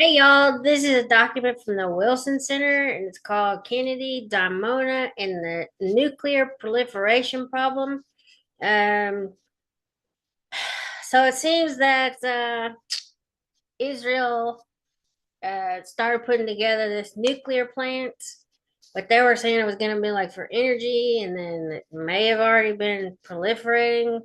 Hey y'all, this is a document from the Wilson Center and it's called Kennedy, Dimona, and the Nuclear Proliferation Problem. Um, so it seems that Israel started putting together this nuclear plant, but they were saying it was going to be like for energy, and then it may have already been proliferating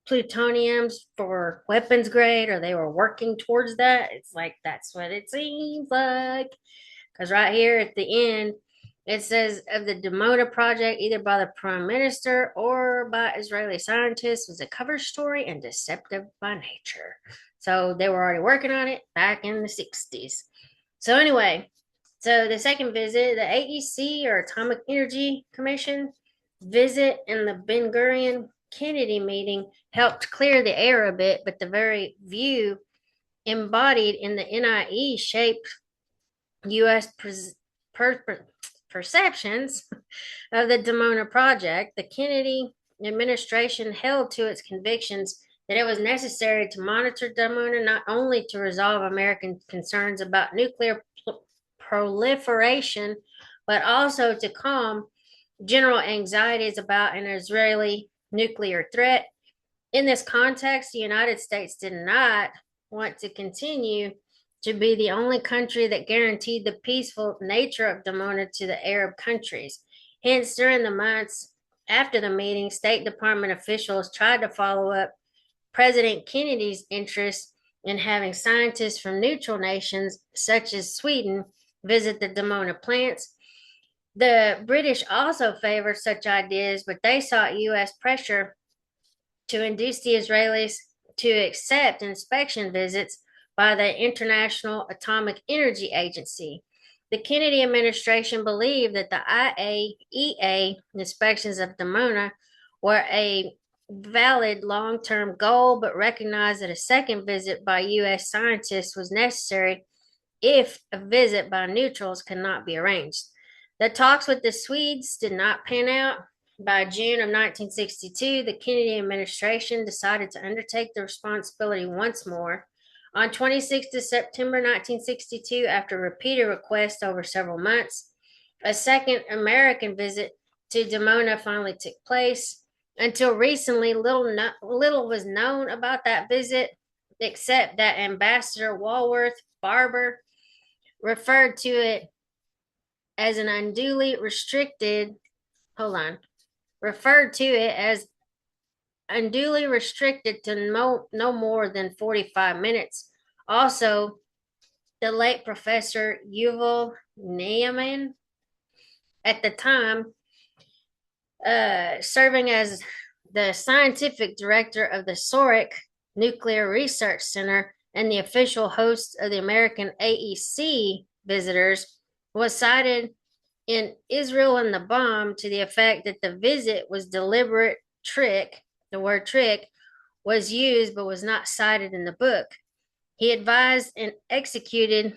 plutoniums for weapons grade, or they were working towards that. It's like that's what it seems like. Because right here at the end, it says of the Dimona project, either by the prime minister or by Israeli scientists, was a cover story and deceptive by nature. So they were already working on it back in the 60s. So, anyway, so the second visit, the AEC or Atomic Energy Commission visit and the Ben Gurion Kennedy meeting helped clear the air a bit, but the very view embodied in the NIE shaped U.S. perceptions of the Dimona project. The Kennedy administration held to its convictions that it was necessary to monitor Dimona not only to resolve American concerns about nuclear proliferation, but also to calm general anxieties about an Israeli nuclear threat. In this context, the United States did not want to continue to be the only country that guaranteed the peaceful nature of Dimona to the Arab countries. Hence, during the months after the meeting, State Department officials tried to follow up President Kennedy's interest in having scientists from neutral nations, such as Sweden, visit the Dimona plants. The British also favored such ideas, but they sought U.S. pressure to induce the Israelis to accept inspection visits by the International Atomic Energy Agency. The Kennedy administration believed that the IAEA inspections of Dimona were a valid long term goal, but recognized that a second visit by U.S. scientists was necessary if a visit by neutrals could not be arranged. The talks with the Swedes did not pan out. By June of 1962, the Kennedy administration decided to undertake the responsibility once more. On 26th of September 1962, after repeated requests over several months, a second American visit to Dimona finally took place. Until recently, little was known about that visit, except that Ambassador Walworth Barber referred to it as an unduly restricted, hold on, referred to it as unduly restricted to no more than 45 minutes. Also, the late Professor Yuval Neiman, at the time, serving as the scientific director of the Sorek Nuclear Research Center and the official host of the American AEC visitors, was cited in Israel and the Bomb to the effect that the visit was deliberate trick. The word trick was used but was not cited in the book. He advised and executed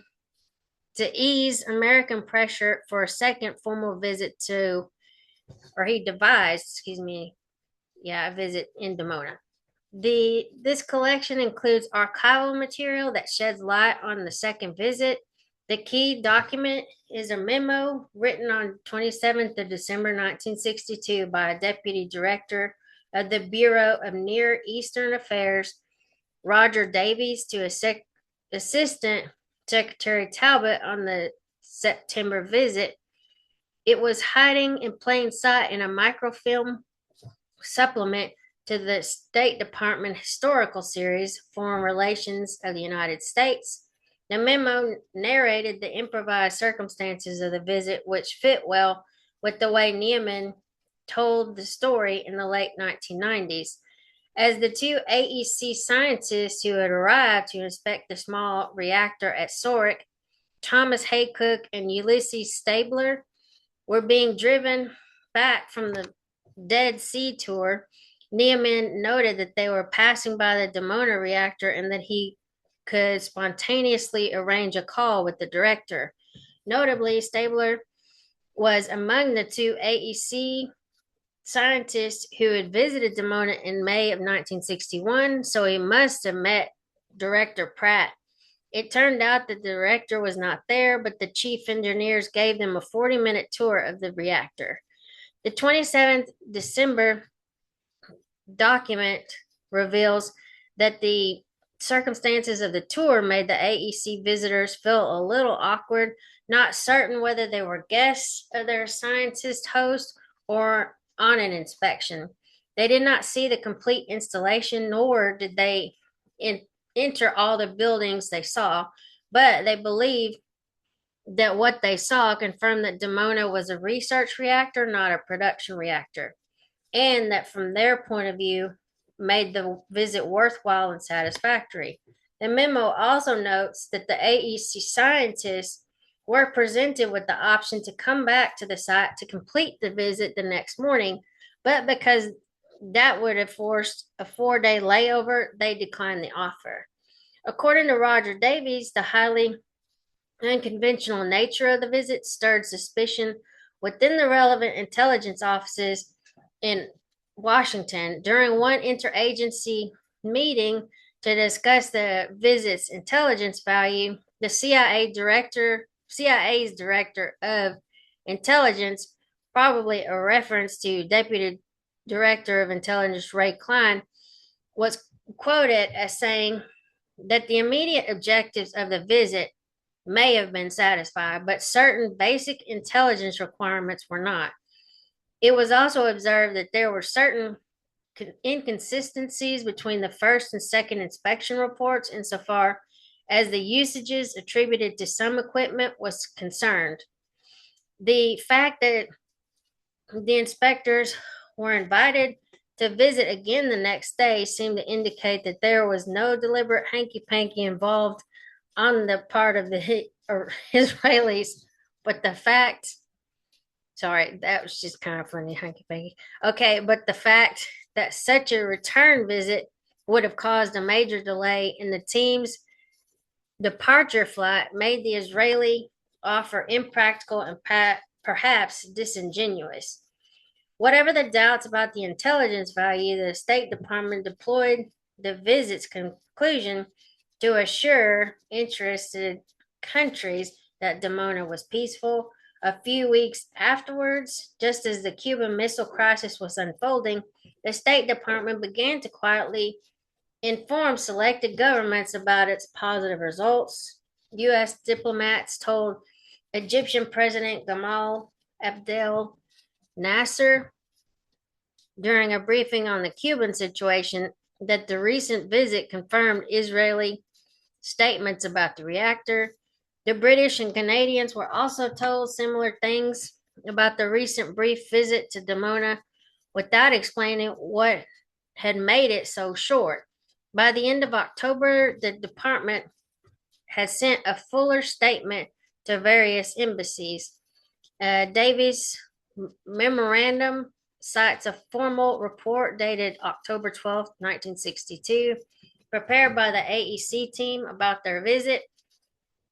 to ease American pressure for a second formal visit to, or he devised, excuse me, a visit in Dimona. This collection includes archival material that sheds light on the second visit. The key document is a memo written on 27th of December 1962 by a deputy director of the Bureau of Near Eastern Affairs, Roger Davies, to Assistant Secretary Talbot on the September visit. It was hiding in plain sight in a microfilm supplement to the State Department Historical Series, Foreign Relations of the United States. The memo narrated the improvised circumstances of the visit, which fit well with the way Neiman told the story in the late 1990s. As the two AEC scientists who had arrived to inspect the small reactor at Sorek, Thomas Haycock and Ulysses Stabler, were being driven back from the Dead Sea tour, Neiman noted that they were passing by the Dimona reactor and that he could spontaneously arrange a call with the director. Notably, Stabler was among the two AEC scientists who had visited Dimona in May of 1961, so he must have met Director Pratt It turned out that the director was not there, but the chief engineers gave them a 40-minute tour of the reactor. The 27th December document reveals that the circumstances of the tour made the AEC visitors feel a little awkward, not certain whether they were guests of their scientist host or on an inspection. They did not see the complete installation, nor did they enter all the buildings they saw, but they believed that what they saw confirmed that Dimona was a research reactor, not a production reactor, and that from their point of view made the visit worthwhile and satisfactory. The memo also notes that the AEC scientists were presented with the option to come back to the site to complete the visit the next morning, but because that would have forced a 4-day layover, they declined the offer. According to Roger Davies, the highly unconventional nature of the visit stirred suspicion within the relevant intelligence offices in Washington. During one interagency meeting to discuss the visit's intelligence value, the CIA's director of intelligence, probably a reference to Deputy Director of Intelligence Ray Klein, was quoted as saying that the immediate objectives of the visit may have been satisfied, but certain basic intelligence requirements were not. It was also observed that there were certain inconsistencies between the first and second inspection reports insofar as the usages attributed to some equipment was concerned. The fact that the inspectors were invited to visit again the next day seemed to indicate that there was no deliberate hanky-panky involved on the part of the Israelis, but the fact, sorry, that was just kind of funny, hanky panky. Okay, but the fact that such a return visit would have caused a major delay in the team's departure flight made the Israeli offer impractical and perhaps disingenuous. Whatever the doubts about the intelligence value, the State Department deployed the visit's conclusion to assure interested countries that Dimona was peaceful. A few weeks afterwards, just as the Cuban Missile Crisis was unfolding, the State Department began to quietly inform selected governments about its positive results. U.S. diplomats told Egyptian President Gamal Abdel Nasser during a briefing on the Cuban situation that the recent visit confirmed Israeli statements about the reactor. The British and Canadians were also told similar things about the recent brief visit to Dimona without explaining what had made it so short. By the end of October, the department had sent a fuller statement to various embassies. Davies' memorandum cites a formal report dated October 12, 1962, prepared by the AEC team about their visit,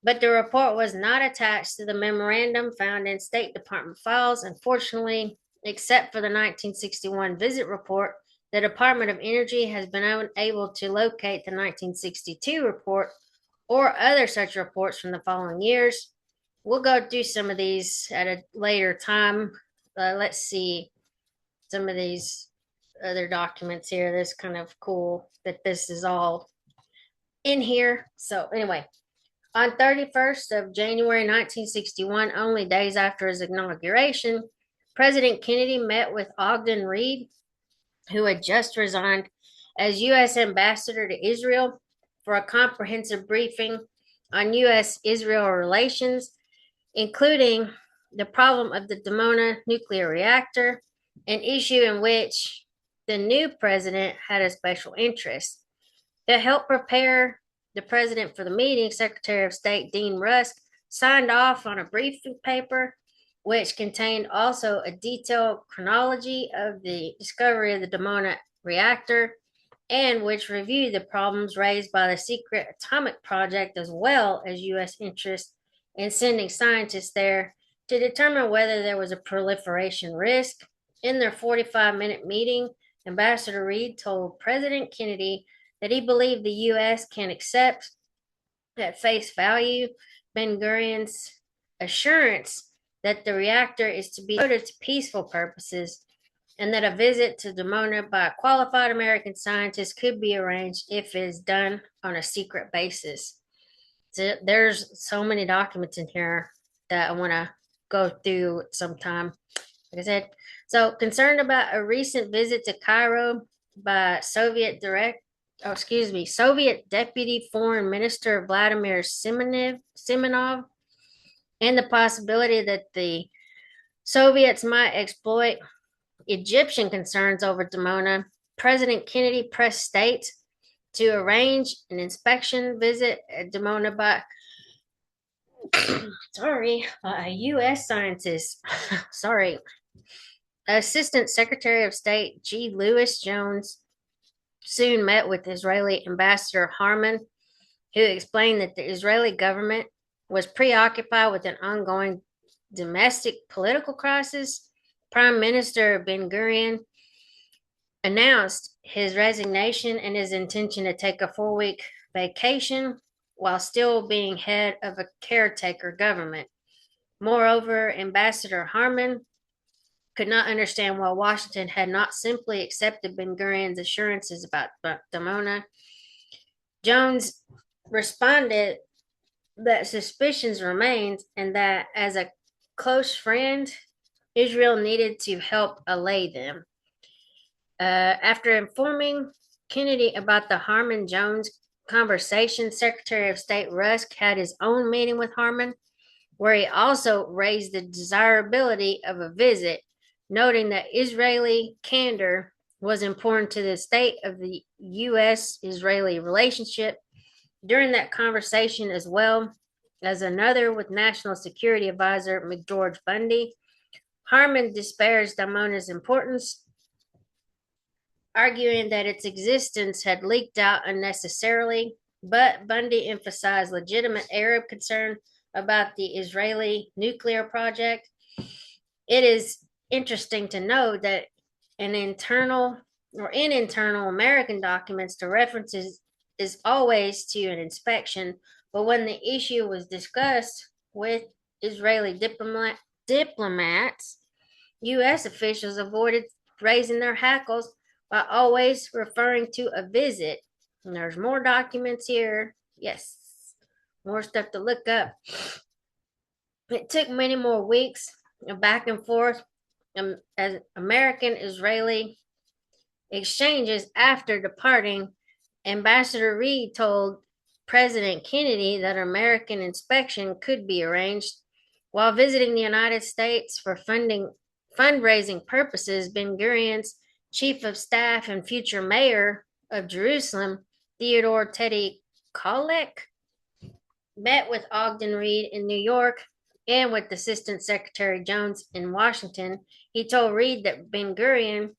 but the report was not attached to the memorandum found in State Department files. Unfortunately, except for the 1961 visit report, the Department of Energy has been unable to locate the 1962 report or other such reports from the following years. We'll go through some of these at a later time. Let's see some of these other documents here. That's kind of cool that this is all in here. So anyway, on 31st of January 1961, only days after his inauguration, President Kennedy met with Ogden Reed, who had just resigned as U.S. ambassador to Israel, for a comprehensive briefing on U.S.-Israel relations, including the problem of the Dimona nuclear reactor, an issue in which the new president had a special interest. To help prepare the president for the meeting, Secretary of State Dean Rusk signed off on a briefing paper which contained also a detailed chronology of the discovery of the Dimona reactor and which reviewed the problems raised by the secret atomic project as well as U.S. interest in sending scientists there to determine whether there was a proliferation risk. In their 45-minute meeting, Ambassador Reed told President Kennedy that he believed the U.S. can accept at face value Ben Gurion's assurance that the reactor is to be devoted to peaceful purposes and that a visit to Dimona by a qualified American scientist could be arranged if it is done on a secret basis. So there's so many documents in here that I want to go through sometime. Like I said, so concerned about a recent visit to Cairo by Soviet Deputy Foreign Minister Vladimir Simonov, and the possibility that the Soviets might exploit Egyptian concerns over Dimona, President Kennedy pressed states to arrange an inspection visit at Dimona by a U.S. scientist. Sorry. Assistant Secretary of State G. Lewis Jones soon met with Israeli Ambassador Harman, who explained that the Israeli government was preoccupied with an ongoing domestic political crisis. Prime Minister Ben Gurion announced his resignation and his intention to take a 4-week vacation while still being head of a caretaker government. Moreover, Ambassador Harman could not understand why Washington had not simply accepted Ben Gurion's assurances about Dimona. Jones responded that suspicions remained and that as a close friend, Israel needed to help allay them. After informing Kennedy about the Harman Jones conversation, Secretary of State Rusk had his own meeting with Harman, where he also raised the desirability of a visit, noting that Israeli candor was important to the state of the U.S.-Israeli relationship. During that conversation, as well as another with National Security Advisor McGeorge Bundy, Harman disparaged Dimona's importance, arguing that its existence had leaked out unnecessarily, but Bundy emphasized legitimate Arab concern about the Israeli nuclear project. It is interesting to note that in internal American documents, the references is always to an inspection, but when the issue was discussed with Israeli diplomats, U.S. officials avoided raising their hackles by always referring to a visit. And there's more documents here. Yes, more stuff to look up. It took many more weeks of back and forth as American Israeli exchanges after departing. Ambassador Reed told President Kennedy that American inspection could be arranged. While visiting the United States for fundraising purposes, Ben Gurion's chief of staff and future mayor of Jerusalem, Theodore Teddy Kollek, met with Ogden Reed in New York and with Assistant Secretary Jones in Washington. He told Reed that Ben Gurion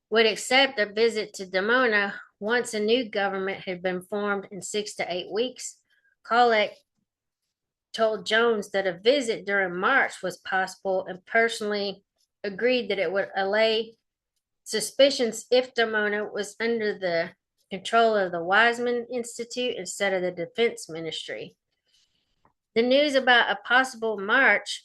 would accept a visit to Dimona once a new government had been formed in 6 to 8 weeks. Kollek told Jones that a visit during March was possible and personally agreed that it would allay suspicions if Dimona was under the control of the Weizmann Institute instead of the Defense Ministry. The news about a possible March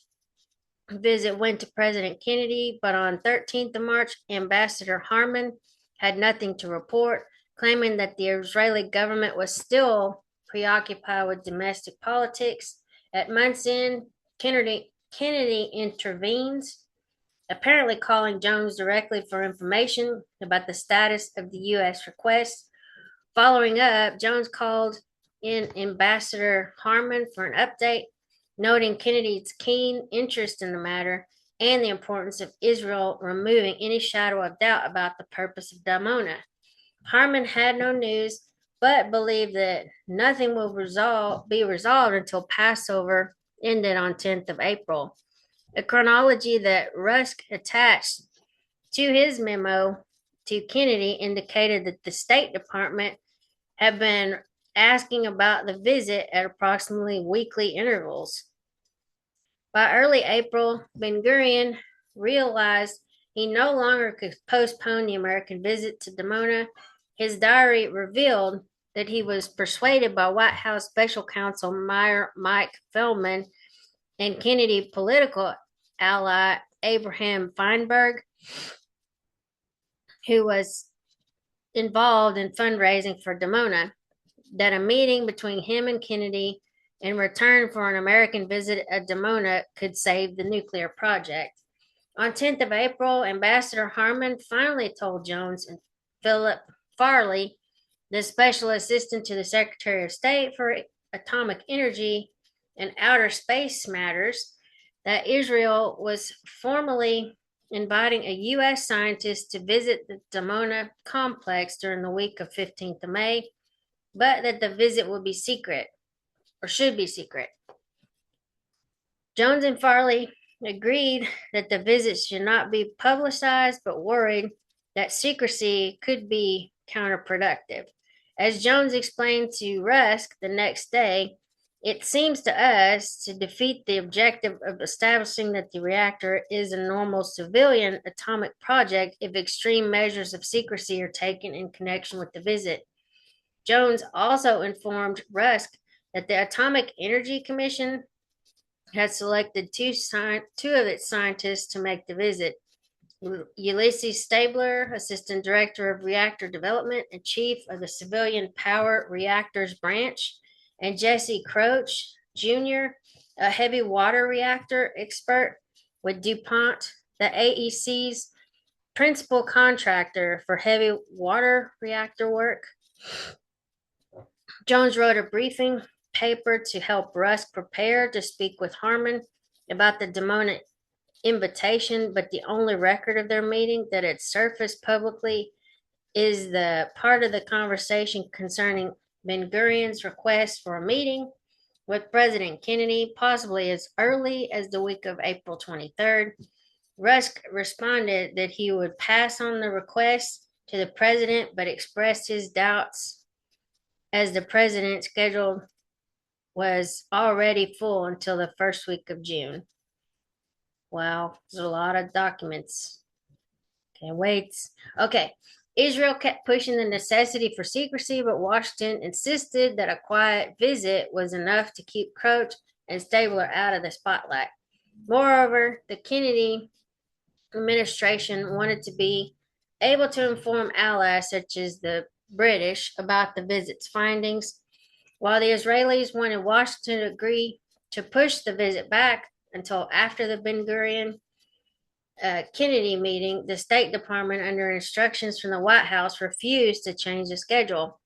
visit went to President Kennedy, but on 13th of March, Ambassador Harman had nothing to report, claiming that the Israeli government was still preoccupied with domestic politics. At month's end, Kennedy intervenes, apparently calling Jones directly for information about the status of the U.S. request. Following up, Jones called in Ambassador Harman for an update, noting Kennedy's keen interest in the matter and the importance of Israel removing any shadow of doubt about the purpose of Dimona. Harman had no news, but believed that nothing will be resolved until Passover ended on 10th of April. A chronology that Rusk attached to his memo to Kennedy indicated that the State Department had been asking about the visit at approximately weekly intervals. By early April, Ben Gurion realized he no longer could postpone the American visit to Dimona. His diary revealed that he was persuaded by White House Special Counsel Mike Feldman and Kennedy political ally Abraham Feinberg, who was involved in fundraising for Dimona, that a meeting between him and Kennedy in return for an American visit at Dimona could save the nuclear project. On 10th of April, Ambassador Harmon finally told Jones and Philip Farley, the special assistant to the Secretary of State for Atomic Energy and Outer Space Matters, that Israel was formally inviting a U.S. scientist to visit the Dimona complex during the week of 15th of May, but that the visit would be secret, or should be secret. Jones and Farley agreed that the visit should not be publicized, but worried that secrecy could be counterproductive. As Jones explained to Rusk the next day, it seems to us to defeat the objective of establishing that the reactor is a normal civilian atomic project if extreme measures of secrecy are taken in connection with the visit. Jones also informed Rusk that the Atomic Energy Commission had selected two of its scientists to make the visit. Ulysses Stabler, Assistant Director of Reactor Development and Chief of the Civilian Power Reactors Branch, and Jesse Croce, Jr., a heavy water reactor expert with DuPont, the AEC's principal contractor for heavy water reactor work. Jones wrote a briefing paper to help Rusk prepare to speak with Harmon about the Dimona invitation, but the only record of their meeting that had surfaced publicly is the part of the conversation concerning Ben-Gurion's request for a meeting with President Kennedy, possibly as early as the week of April 23rd. Rusk responded that he would pass on the request to the president, but expressed his doubts as the president's schedule was already full until the first week of June. Wow, there's a lot of documents. Can't wait. Okay. Israel kept pushing the necessity for secrecy, but Washington insisted that a quiet visit was enough to keep Croce and Stabler out of the spotlight. Moreover, the Kennedy administration wanted to be able to inform allies such as the British about the visit's findings, while the Israelis wanted Washington to agree to push the visit back until after the Ben-Gurion Kennedy meeting. The State Department, under instructions from the White House, refused to change the schedule.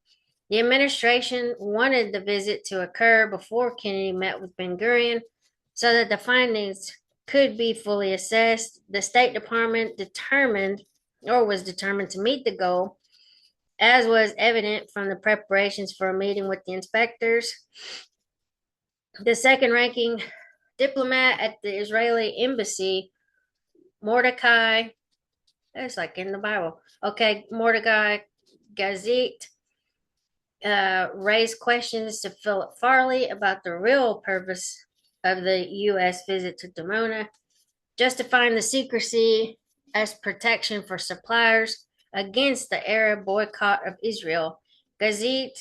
The administration wanted the visit to occur before Kennedy met with Ben-Gurion so that the findings could be fully assessed. The State Department was determined to meet the goal, as was evident from the preparations for a meeting with the inspectors. The second-ranking diplomat at the Israeli embassy, Mordecai, it's like in the Bible. Okay, Mordecai Gazit, raised questions to Philip Farley about the real purpose of the U.S. visit to Dimona, justifying the secrecy as protection for suppliers against the Arab boycott of Israel. Gazit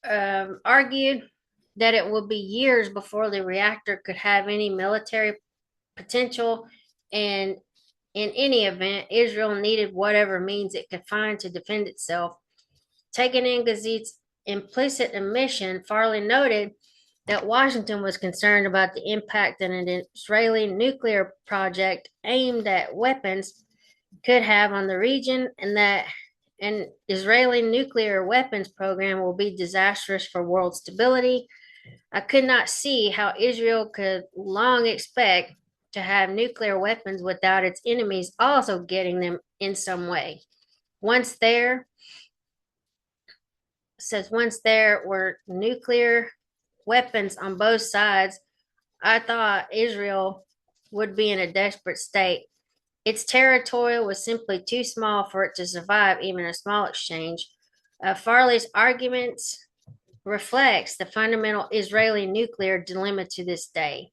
argued that it would be years before the reactor could have any military potential, and in any event, Israel needed whatever means it could find to defend itself. Taking in Gazit's implicit admission, Farley noted that Washington was concerned about the impact that an Israeli nuclear project aimed at weapons could have on the region, and that an Israeli nuclear weapons program will be disastrous for world stability. I could not see how Israel could long expect to have nuclear weapons without its enemies also getting them in some way. Once there were nuclear weapons on both sides, I thought Israel would be in a desperate state. Its territory was simply too small for it to survive even a small exchange. Farley's arguments reflects the fundamental Israeli nuclear dilemma to this day.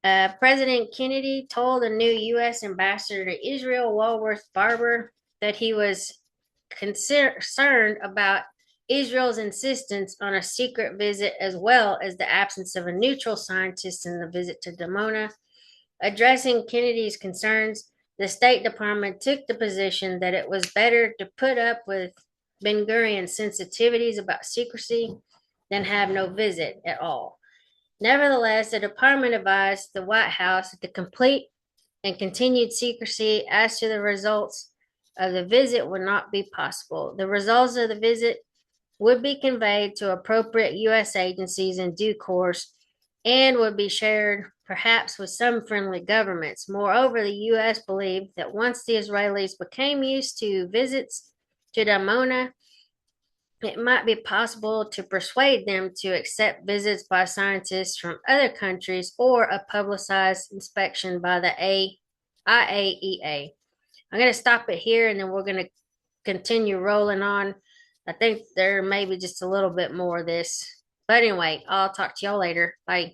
President Kennedy told the new U.S. ambassador to Israel, Walworth Barber, that he was concerned about Israel's insistence on a secret visit, as well as the absence of a neutral scientist in the visit to Dimona. Addressing Kennedy's concerns, the State Department took the position that it was better to put up with Ben Gurion's sensitivities about secrecy than have no visit at all. Nevertheless, the department advised the White House that the complete and continued secrecy as to the results of the visit would not be possible. The results of the visit would be conveyed to appropriate U.S. agencies in due course and would be shared perhaps with some friendly governments. Moreover, the U.S. believed that once the Israelis became used to visits to Dimona, it might be possible to persuade them to accept visits by scientists from other countries or a publicized inspection by the IAEA. I'm going to stop it here and then we're going to continue rolling on. I think there may be just a little bit more of this. But anyway, I'll talk to y'all later. Bye.